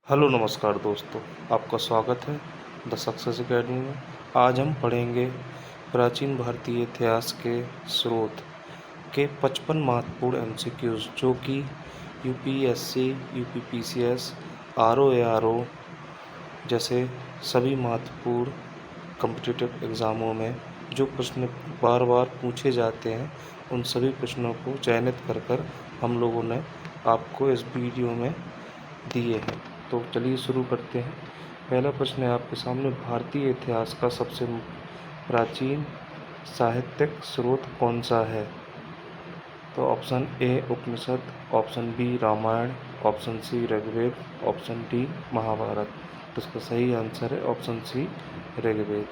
Hello नमस्कार दोस्तों, आपका स्वागत है द सक्सेस अकेडमी में। आज हम पढ़ेंगे प्राचीन भारतीय इतिहास के स्रोत के 55 महत्वपूर्ण एमसीक्यूज जो कि यूपीएससी, यूपीपीसीएस, आरओ जैसे सभी महत्वपूर्ण कॉम्पिटिटिव एग्ज़ामों में जो प्रश्न बार बार पूछे जाते हैं, उन सभी प्रश्नों को चयनित कर हम लोगों ने आपको इस वीडियो में दिए हैं। तो चलिए शुरू करते हैं। पहला प्रश्न है आपके सामने, भारतीय इतिहास का सबसे प्राचीन साहित्यिक स्रोत कौन सा है? तो option A Upanishad, option B Ramayana, option C Rigveda, option D Mahabharata. तो इसका सही आंसर है ऑप्शन सी ऋग्वेद।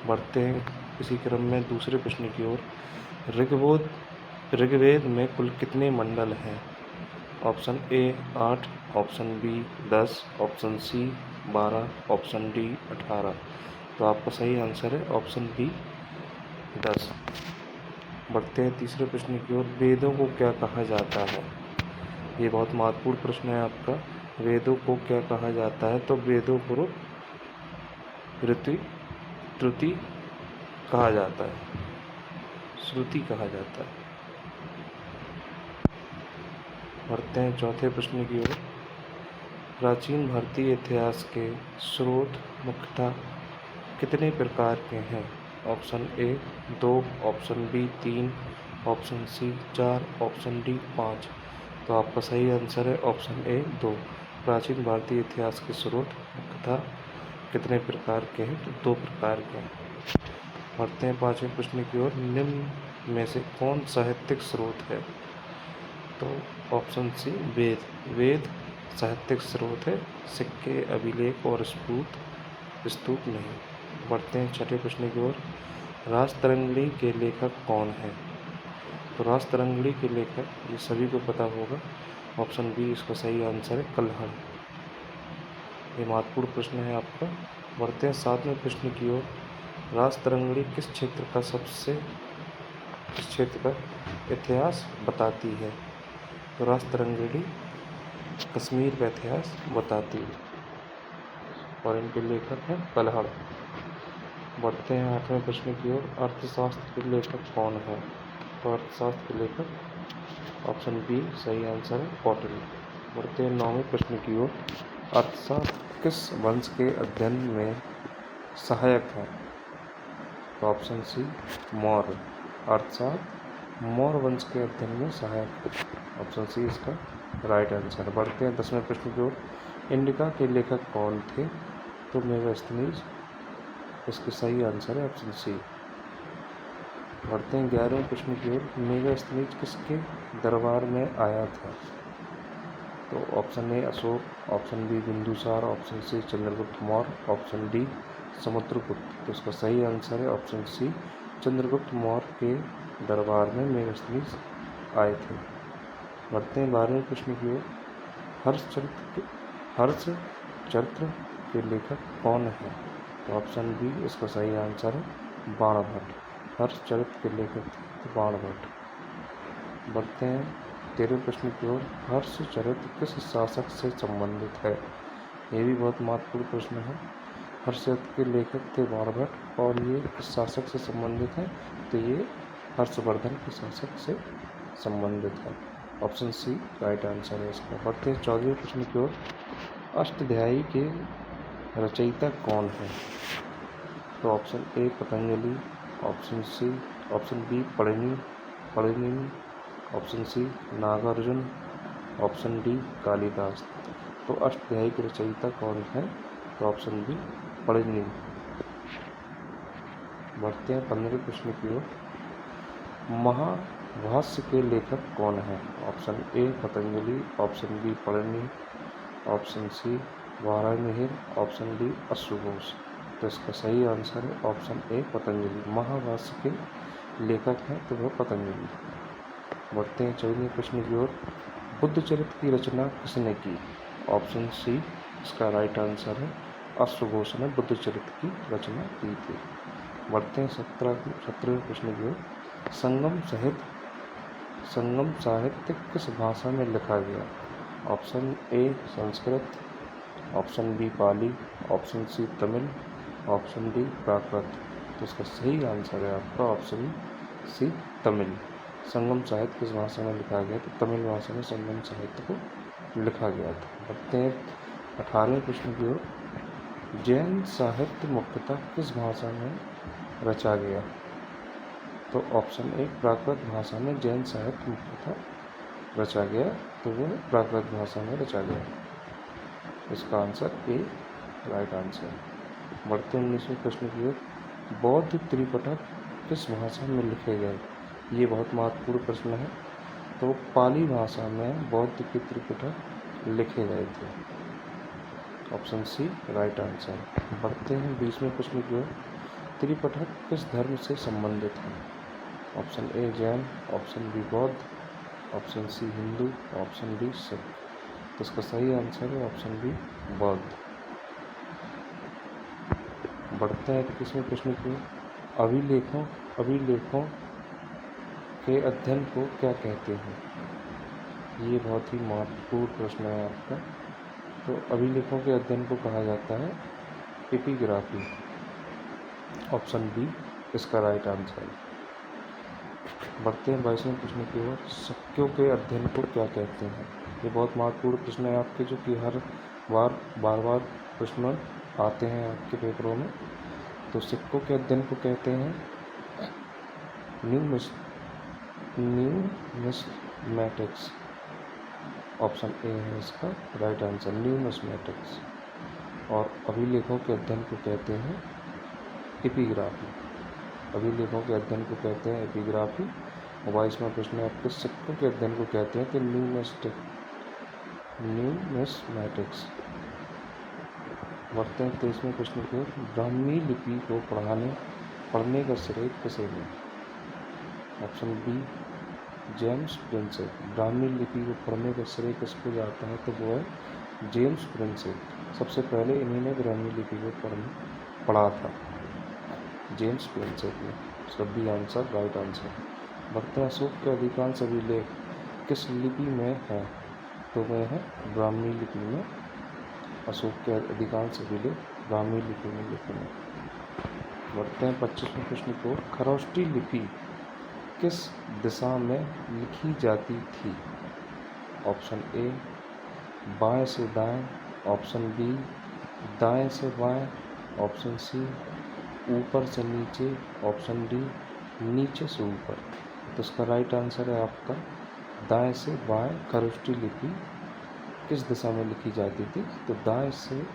बढ़ते हैं इसी क्रम में दूसरे प्रश्न की ओर। ऋग्वेद में कुल कितने मंडल हैं? Option A 8, option B 10, option C 12, option D 18। तो आपका सही आंसर है ऑप्शन बी 10। बढ़ते हैं तीसरे प्रश्न की ओर। वेदों को क्या कहा जाता है? ये बहुत महत्वपूर्ण प्रश्न है आपका। वेदों को क्या कहा जाता है? तो वेदों को ऋतु श्रुति कहा जाता है, श्रुति कहा जाता है। बढ़ते हैं चौथे प्रश्न की ओर। प्राचीन भारतीय इतिहास के स्रोत मुख्यतः कितने प्रकार के हैं? Option A 2, option B 3, option C 4, option D 5। तो आपका सही आंसर है ऑप्शन ए 2। प्राचीन भारतीय इतिहास के स्रोत मुख्यतः कितने प्रकार के हैं? तो 2 प्रकार के हैं। बढ़ते हैं पाँचवें प्रश्न की ओर। निम्न में से कौन साहित्यिक स्रोत है? तो ऑप्शन सी वेद साहित्यिक स्रोत है, सिक्के, अभिलेख और स्तूप नहीं। बढ़ते हैं छठे प्रश्न की ओर। राजतरंगिणी के लेखक कौन है? तो राजतरंगिणी के लेखक ये सभी को पता होगा, ऑप्शन बी इसका सही आंसर है कल्हड़। ये महत्वपूर्ण प्रश्न है आपका। बढ़ते हैं सातवें प्रश्न की ओर। राजतरंगिणी किस क्षेत्र का इतिहास बताती है? तो राजतरंगिणी कश्मीर का इतिहास बताती है और इनके लेखक हैं कल्हड़। बढ़ते हैं आठवें प्रश्न की ओर। अर्थशास्त्र के लेखक कौन है? तो अर्थशास्त्र के लेखक ऑप्शन बी सही आंसर है कौटिल्य। बढ़ते हैं नौवें प्रश्न की ओर। अर्थशास्त्र किस वंश के अध्ययन में सहायक है? तो ऑप्शन सी मौर्य। अर्थशास्त्र मौर्य वंश के अध्ययन में सहायक है, ऑप्शन सी इसका राइट आंसर। बढ़ते हैं 10वें प्रश्न की ओर। इंडिका के लेखक कौन थे? तो मेगास्थनीज इसके सही आंसर है ऑप्शन सी। बढ़ते हैं 11वें प्रश्न की ओर। मेगास्थनीज किसके दरबार में आया था? तो option A Ashok, option B Bindusara, option C Chandragupta Maurya, option D Samudragupta. तो इसका सही आंसर है ऑप्शन सी चंद्रगुप्त मौर्य के दरबार में मेगास्थनीज आए थे। बढ़ते हैं 12वें प्रश्न की ओर। हर्षचरित्र के लेखक कौन है? तो ऑप्शन बी इसका सही आंसर है बाणभट्ट। हर्षचरित्र के लेखक थे बाणभट्ट। बढ़ते हैं 13वें प्रश्न की ओर। हर्षचरित्र किस शासक से संबंधित है? ये भी बहुत महत्वपूर्ण प्रश्न है। हर्षचरित्र के लेखक थे बाणभट्ट और ये किस शासक से संबंधित है? तो ये हर्षवर्धन के शासक से संबंधित है, ऑप्शन सी राइट आंसर है इसका। बढ़ते हैं 14वें प्रश्न की ओर। अष्टाध्यायी के रचयिता कौन है? तो option A Patanjali, option B Panini, option C Nagarjun, option D Kalidas. तो अष्टाध्यायी के रचयिता कौन है? तो ऑप्शन बी पणिनि। बढ़ते हैं 15वें प्रश्न की ओर। महाभाष्य के लेखक कौन है? Option A Patanjali, option B Panini, option C Varahamihira, option D अश्वघोष। तो इसका सही आंसर है ऑप्शन ए पतंजलि। महाभाष्य के लेखक हैं तो वह पतंजलि। बढ़ते हैं 14वें प्रश्न की ओर। बुद्ध चरित्र की रचना किसने की? ऑप्शन सी इसका राइट आंसर है अश्वघोष ने बुद्ध चरित्र की रचना की थी। बढ़ते हैं 17वें प्रश्न की ओर। संगम साहित्य किस भाषा में लिखा गया? Option A Sanskrit, option B Pali, option C Tamil, option D Prakrit. तो इसका सही आंसर है आपका ऑप्शन सी तमिल। संगम साहित्य किस भाषा में लिखा गया? तो तमिल भाषा में संगम साहित्य को लिखा गया था। बढ़ते हैं 18वें प्रश्न की ओर। जैन साहित्य मुख्यतः किस भाषा में रचा गया? तो ऑप्शन ए प्राकृत भाषा में जैन साहित्य मुख्यतः रचा गया, तो वो प्राकृत भाषा में रचा गया। इसका आंसर ए राइट आंसर। बढ़ते 19वें प्रश्न की ओर। बौद्ध त्रिपिटक किस भाषा में लिखे गए? ये बहुत महत्वपूर्ण प्रश्न है। तो पाली भाषा में बौद्ध के त्रिपिटक लिखे गए थे। Option C right answer. बढ़ते हैं 20वें प्रश्न की ओर। त्रिपिटक किस धर्म से संबंधित है? Option A Jain, option B Bauddh, option C Hindu, option D Sikh. तो इसका सही आंसर है ऑप्शन बी बौद्ध। बढ़ते हैं 21वें प्रश्न की ओर। अभिलेखों के अध्ययन को क्या कहते हैं? ये बहुत ही महत्वपूर्ण प्रश्न है आपका। तो अभिलेखों के अध्ययन को कहा जाता है एपिग्राफी। ऑप्शन बी इसका राइट आंसर है। बढ़ते हैं 22वें प्रश्न की ओर। सिक्कों के अध्ययन को क्या कहते हैं? ये बहुत महत्वपूर्ण प्रश्न है आपके, जो कि हर बार प्रश्न आते हैं आपके पेपरों में। तो सिक्कों के अध्ययन को कहते हैं न्यूमिस्मैटिक्स। ऑप्शन ए है इसका राइट आंसर, न्यूमिस्मैटिक्स। और अभिलेखों के अध्ययन को कहते हैं एपिग्राफी। अभिलेखों के अध्ययन को कहते हैं एपिग्राफी। 22वां प्रश्न आपके सिक्कों के अध्ययन को कहते हैं तो न्यूमिस्मैटिक्स। बढ़ते हैं 23वें प्रश्न की ओर। ब्राह्मी लिपि को पढ़ने का श्रेय किसे है? Option B James Prinsep. Brahmi लिपि को पढ़ने का श्रेय किसको जाता है? तो वो है जेम्स प्रिंसेप। सबसे पहले इन्होंने ब्राह्मी लिपि को पढ़ा था, जेम्स प्रिंसेप ने। इसका बी आंसर राइट आंसर। बढ़ते हैं अशोक के अधिकांश अभिलेख किस लिपि में है? तो वह है ब्राह्मी लिपि में। अशोक के अधिकांश अभिलेख ब्राह्मी लिपि में लिखे हैं। बढ़ते हैं 25वें प्रश्न को। खरोष्टी लिपि किस दिशा में लिखी जाती थी? ऑप्शन ए बाएं से दाएं, ऑप्शन बी दाएं से बाएं, ऑप्शन सी ऊपर से नीचे, ऑप्शन डी नीचे से ऊपर। तो इसका राइट आंसर है आपका दाएं से बाएं। खरोष्टी लिपि किस दिशा में लिखी जाती थी? तो दाएं से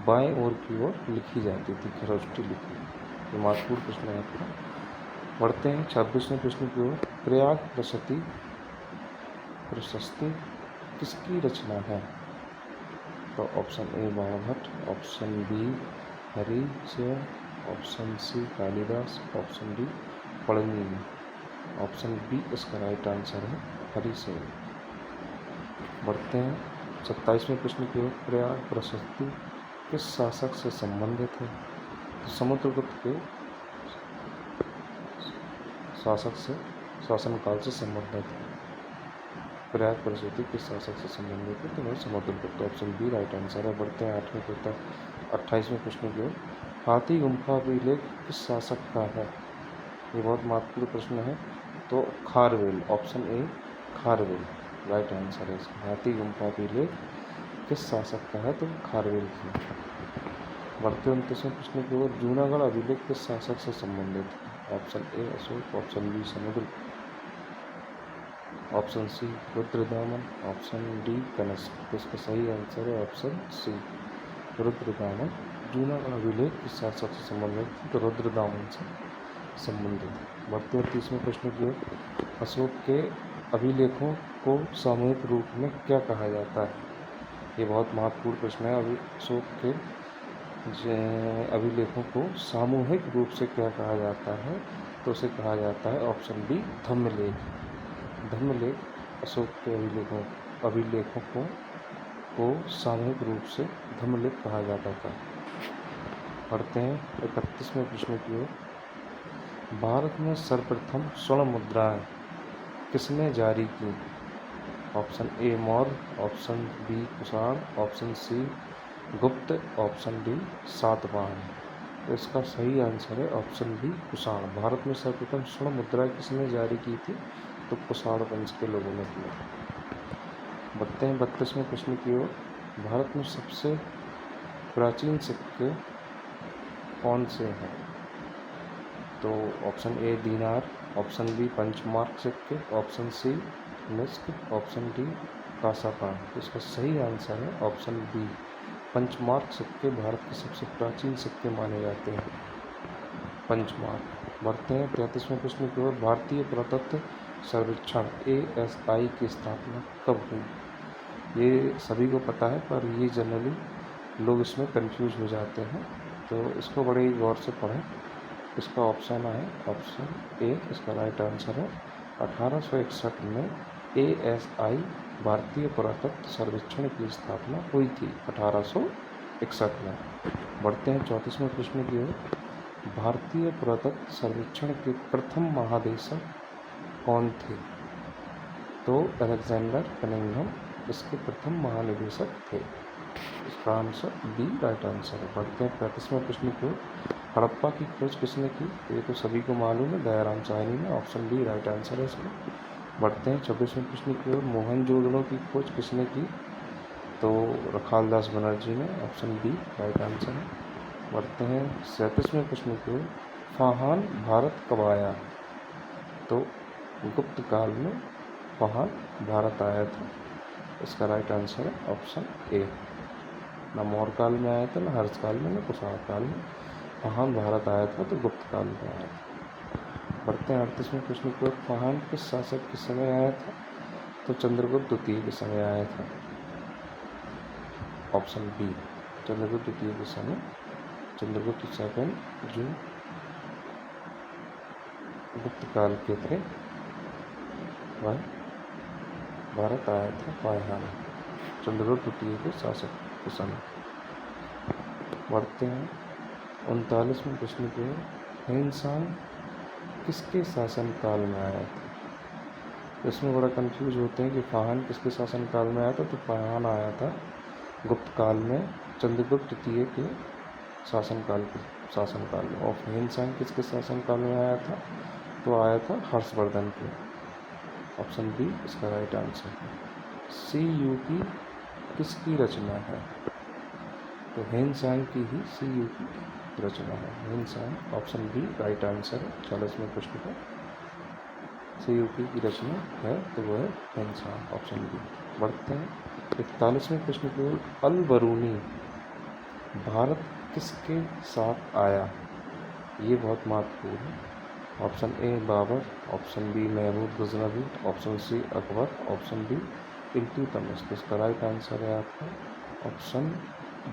बाएं ओर की ओर लिखी जाती थी खरोष्टी लिपि। ये महत्वपूर्ण प्रश्न है आपका। बढ़ते हैं 26वें प्रश्न की ओर। प्रयाग प्रशस्ति किसकी रचना है? तो option A Banabhatta, option B Harishen, option C Kalidas, option D Padmini. Option B इसका राइट आंसर है हरिशैन। बढ़ते हैं 27वें प्रश्न की ओर। प्रयाग प्रशस्ति किस शासक से संबंधित है? समुद्रगुप्त के शासनकाल से संबंधित है। प्रयाग प्रशस्ति किस शासक से संबंधित है? तो वह Samudragupta. Option B right answer है। बढ़ते हैं 28वें प्रश्न की ओर। हाथी गुम्फा अभिलेख किस शासक का है? ये बहुत महत्वपूर्ण प्रश्न है। तो Kharavela. Option A Kharavela right answer है इसका। हाथी गुम्फा अभिलेख किस शासक का है? तो खारवेल की। बढ़ते 29वें प्रश्न की ओर। जूनागढ़ अभिलेख किस शासक से संबंधित है? Option A Ashok, option B Samudra, option C Rudradaman, option D Kanishka. तो इसका सही आंसर है ऑप्शन सी रुद्रदामन। जूनागढ़ अभिलेख किस शासक से संबंधित है? तो रुद्रदामन से संबंधित। बढ़ते 30वें प्रश्न की ओर। अशोक के अभिलेखों को सामूहिक रूप में क्या कहा जाता है? ये बहुत महत्वपूर्ण प्रश्न है। अशोक के अभिलेखों को सामूहिक रूप से क्या कहा जाता है? तो उसे कहा जाता है ऑप्शन बी धम्मलेख। धम्मलेख अशोक के अभिलेखों को सामूहिक रूप से धम्मलेख कहा जाता था। पढ़ते हैं 31वें प्रश्न की ओर। भारत में सर्वप्रथम स्वर्ण मुद्राएं किसने जारी की? Option A Maurya, option B Kushan, option C Gupta, option D Satavahana. तो इसका सही आंसर है ऑप्शन बी कुषाण। भारत में सर्वप्रथम स्वर्ण मुद्रा किसने जारी की थी? तो कुषाण वंश के लोगों ने किया। बढ़ते हैं 32वें प्रश्न की ओर। भारत में सबसे प्राचीन सिक्के कौन से हैं? तो ऑप्शन ए दीनार, ऑप्शन बी पंचमार्क सिक्के, ऑप्शन सी मिस्क, ऑप्शन डी कासाकान। तो इसका सही आंसर है ऑप्शन बी पंचमार्क सिक्के भारत के सबसे प्राचीन सिक्के माने जाते हैं, पंचमार्क। बढ़ते हैं 33वें प्रश्न की ओर। भारतीय पुरातत्व सर्वेक्षण ASI की स्थापना कब हुई? ये सभी को पता है पर ये जनरली लोग इसमें कंफ्यूज हो जाते हैं, तो इसको बड़े गौर से पढ़ें। इसका ऑप्शन है ऑप्शन ए, इसका राइट आंसर है 1861 में ASI भारतीय पुरातत्व सर्वेक्षण की स्थापना हुई थी 1861 में। बढ़ते हैं 34वें प्रश्न की ओर। भारतीय पुरातत्व सर्वेक्षण के प्रथम महानिदेशक कौन थे? तो अलेक्जेंडर कनिंघम इसके प्रथम महानिदेशक थे। इसका आंसर बी राइट आंसर है। बढ़ते हैं 35वें प्रश्न की ओर। हड़प्पा की खोज किसने की? तो ये तो सभी को मालूम है, दयाराम साहनी ने। ऑप्शन डी राइट आंसर है इसका। बढ़ते हैं 26वें प्रश्न की ओर। मोहनजोदड़ो की खोज किसने की? तो रखालदास बनर्जी ने। ऑप्शन बी राइट आंसर है। बढ़ते हैं 37वें प्रश्न की ओर। फाहान भारत कब आया? तो गुप्त काल में फाहान भारत आया था। इसका राइट आंसर है ऑप्शन ए। ना मौर्य काल में आया था, ना हर्ष काल में, ना कुषाण काल में। फाहान भारत आया था तो गुप्त काल में आया था। बढ़ते हैं 38वें प्रश्न की ओर। फाहान किस शासक के समय आया था? तो चंद्रगुप्त द्वितीय के समय आया था। ऑप्शन बी चंद्रगुप्त द्वितीय के समय। चंद्रगुप्त सेकंड जो गुप्त काल के थे वह भारत आया था फाहान, चंद्रगुप्त द्वितीय के शासक के समय। बढ़ते हैं 39वें प्रश्न की ओर। हेनसांग किसके शासन काल में आया था? इसमें बड़ा कंफ्यूज होते हैं कि फाहान किसके शासन काल में आया था। तो फाहान आया था गुप्त काल में, चंद्रगुप्त द्वितीय के शासनकाल में। और हेनसांग किसके शासनकाल में आया था? तो आया था हर्षवर्धन के। ऑप्शन बी इसका राइट आंसर है। CU किसकी रचना है? तो हेनसांग की ही CU की रचना है। Hiuen Tsang option B right answer है 40वें प्रश्न का। CU की रचना है तो वह है हेनसांग, ऑप्शन बी। बढ़ते हैं 41वें प्रश्न की ओर। अल बरूनी भारत किसके साथ आया? ये बहुत महत्वपूर्ण है। Option A Babur, option B Mahmud Ghaznavi, option C Akbar, option D Iltutmish. तो इसका राइट आंसर है आपका ऑप्शन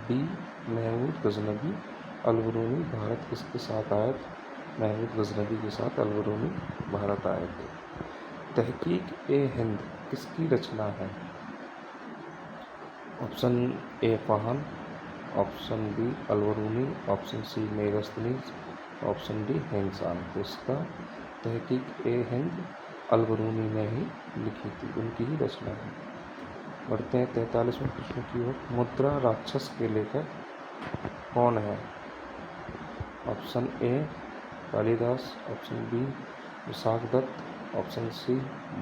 बी महमूद गजनवी। अल बरूनी भारत किसके साथ आए थे? महमूद गजनवी के साथ अल बरूनी भारत आए थे। तहकीक-ए-हिंद किसकी रचना है? Option A Fahien, option B Al Biruni, option C Megasthenes, option D Hiuen Tsang. तो इसका तहकीक-ए-हिंद अल बरूनी ने ही लिखी थी, उनकी ही रचना है। बढ़ते हैं 43वें प्रश्न की ओर। मुद्रा राक्षस के लेखक कौन है? Option A Kalidasa, option B Vishakhadatta, option C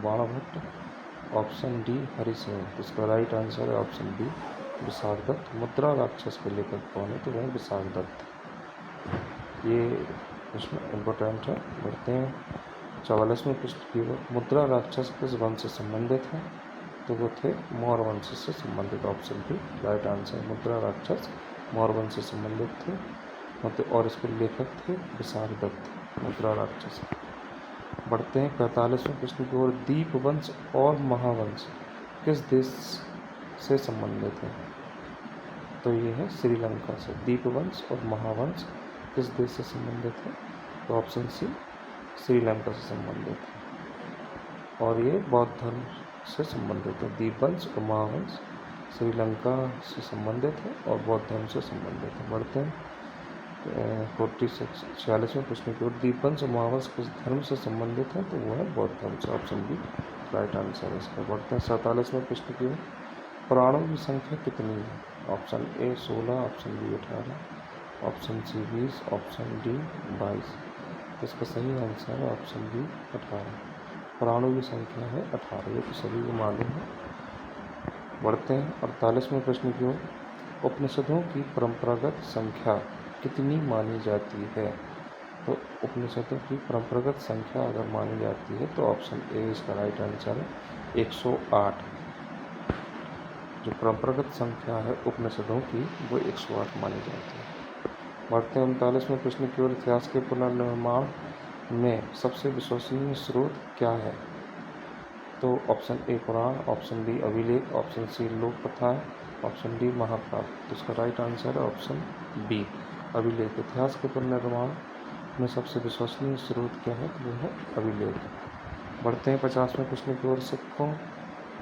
Banabhatta, option D Harisena. इसका राइट आंसर है ऑप्शन बी विशाखदत्त। मुद्रा राक्षस के लेखक कौन है? तो वह विशाखदत्त। ये प्रश्न इम्पोर्टेंट है। बढ़ते हैं 44वें प्रश्न की ओर। मुद्रा राक्षस किस वंश से संबंधित है? तो वो थे मौर्य वंश से संबंधित। Option B right answer. Mudra Rakshasa Maurya वंश से संबंधित थे और इसके लेखक थे विशाखदत्त, मुद्रा राक्षस। बढ़ते हैं 45वें प्रश्न की ओर। दीपवंश और महावंश किस देश से संबंधित है? तो ये है श्रीलंका से। दीपवंश और महावंश किस देश से संबंधित है? तो ऑप्शन सी श्रीलंका से संबंधित है और ये बौद्ध धर्म से संबंधित है। दीपवंश और महावंश श्रीलंका से संबंधित है और बौद्ध धर्म से संबंधित है। बढ़ते हैं 46वें प्रश्न की ओर। दीपवंश और महावंश किस धर्म से संबंधित है? तो वो है बौद्ध धर्म से। ऑप्शन बी राइट आंसर है इसका। बढ़ते हैं 47वें प्रश्न की ओर। पुराणों की संख्या कितनी है? Option A 16, option B 18, option C 20, option D 22। इसका सही आंसर है ऑप्शन बी 18। परमाणु की संख्या है 18, ये तो सभी को मालूम है। बढ़ते हैं 48वें प्रश्न की ओर। उपनिषदों की परंपरागत संख्या कितनी मानी जाती है? तो उपनिषदों की परंपरागत संख्या अगर मानी जाती है तो ऑप्शन ए इसका राइट आंसर है 108। जो परंपरागत संख्या है उपनिषदों की वो 108 मानी जाती है। बढ़ते हैं 39वें प्रश्न की ओर। इतिहास के पुनर्निर्माण में सबसे विश्वसनीय स्रोत क्या है? तो option A Purana, option B अभिलेख, ऑप्शन सी लोक कथाएं, ऑप्शन डी महाकाव्य। तो इसका राइट आंसर है ऑप्शन बी अभिलेख। इतिहास के पुनर्निर्माण में सबसे विश्वसनीय स्रोत क्या है? तो वो है अभिलेख। बढ़ते हैं 50वें प्रश्न की ओर। सिक्कों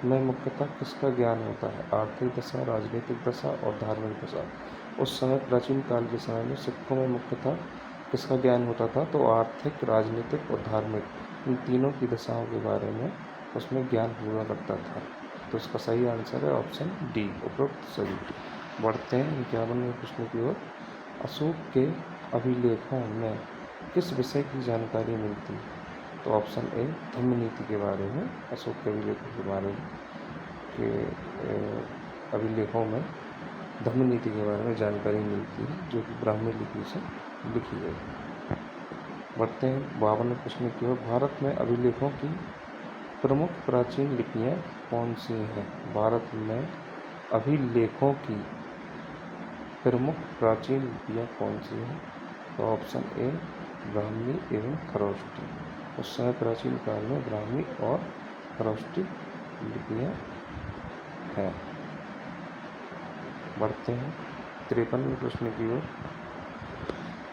में मुख्यतः किसका ज्ञान होता है? आर्थिक दशा, राजनीतिक दशा और धार्मिक दशा। उस समय प्राचीन काल के समय में सिक्कों में मुख्यतः किसका ज्ञान होता था? तो आर्थिक, राजनीतिक और धार्मिक, इन तीनों की दशाओं के बारे में उसमें ज्ञान हुआ करता था। तो इसका सही आंसर है ऑप्शन डी उपरोक्त सभी। बढ़ते हैं 51वें प्रश्न की ओर। अशोक के अभिलेखों में किस विषय की जानकारी मिलती है? तो ऑप्शन ए धम्म नीति के बारे में, अशोक के अभिलेखों के बारे में अभिलेखों में धम्म नीति के बारे में जानकारी मिलती है, जो कि ब्राह्मी लिपि से लिखी गई। बढ़ते हैं 52वें प्रश्न की ओर। भारत में अभिलेखों की प्रमुख प्राचीन लिपियाँ कौन सी हैं? भारत में अभिलेखों की प्रमुख प्राचीन लिपियाँ कौन सी हैं? तो ऑप्शन ए ब्राह्मी एवं खरोष्टी। उस समय प्राचीन काल में ब्राह्मी और खरोष्टी लिपियाँ हैं। बढ़ते हैं 53वें प्रश्न की ओर।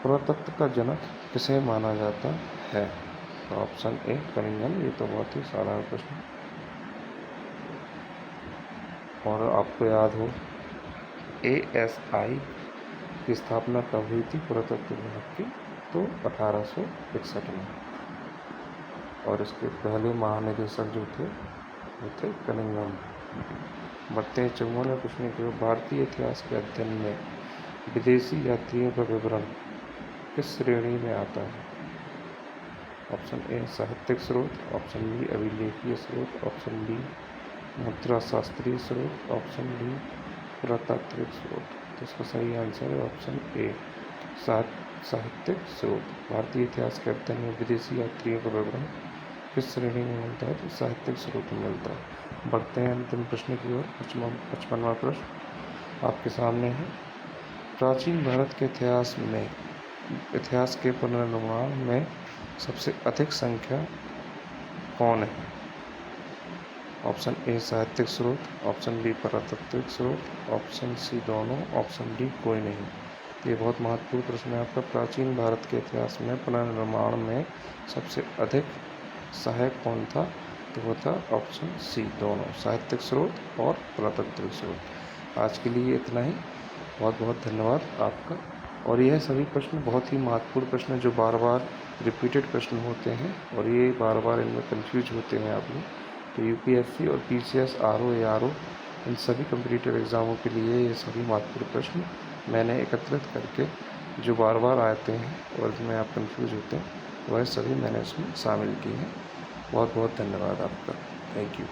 पुरातत्व का जनक किसे माना जाता है? तो ऑप्शन ए कनिंघम। ये तो बहुत ही साधारण प्रश्न और आपको याद हो ASI की स्थापना कब हुई थी पुरातत्व विभाग की? तो 1861 में। और इसके पहले महानिदेशक जो थे वो थे कनिंघम। बढ़ते हैं 54वें प्रश्न की ओर। भारतीय इतिहास के अध्ययन में विदेशी यात्रियों का विवरण किस श्रेणी में आता है? ऑप्शन ए साहित्यिक स्रोत, ऑप्शन बी अभिलेखीय स्रोत, ऑप्शन डी मुद्रा शास्त्रीय स्रोत, ऑप्शन डी पुरातात्विक स्रोत। तो इसका सही आंसर है ऑप्शन ए साहित्यिक स्रोत। भारतीय इतिहास के अध्ययन में विदेशी यात्रियों का विवरण किस श्रेणी में मिलता है? तो साहित्यिक स्रोत में मिलता है। बढ़ते हैं अंतिम प्रश्न की ओर। 55वां प्रश्न आपके सामने है। प्राचीन भारत के इतिहास के पुनर्निर्माण में सबसे अधिक संख्या कौन है? ऑप्शन ए साहित्यिक स्रोत, ऑप्शन बी पुरातात्विक स्रोत, ऑप्शन सी दोनों, ऑप्शन डी कोई नहीं। ये बहुत महत्वपूर्ण प्रश्न है आपका। प्राचीन भारत के इतिहास में पुनर्निर्माण में सबसे अधिक सहायक कौन था? तो वो था ऑप्शन सी दोनों, साहित्यिक स्रोत और पुरातात्विक स्रोत। आज के लिए इतना ही। बहुत बहुत धन्यवाद आपका। और यह सभी प्रश्न बहुत ही महत्वपूर्ण प्रश्न हैं जो बार बार रिपीटेड प्रश्न होते हैं और ये बार बार इनमें कंफ्यूज होते हैं आप लोग। तो UPSC और PCS, RO, ARO इन सभी कम्पिटिटिव एग्ज़ामों के लिए ये सभी महत्वपूर्ण प्रश्न मैंने एकत्रित करके जो बार बार आते हैं और इसमें आप कंफ्यूज होते हैं वह सभी मैंने इसमें शामिल किए हैं। बहुत बहुत धन्यवाद आपका। Thank you.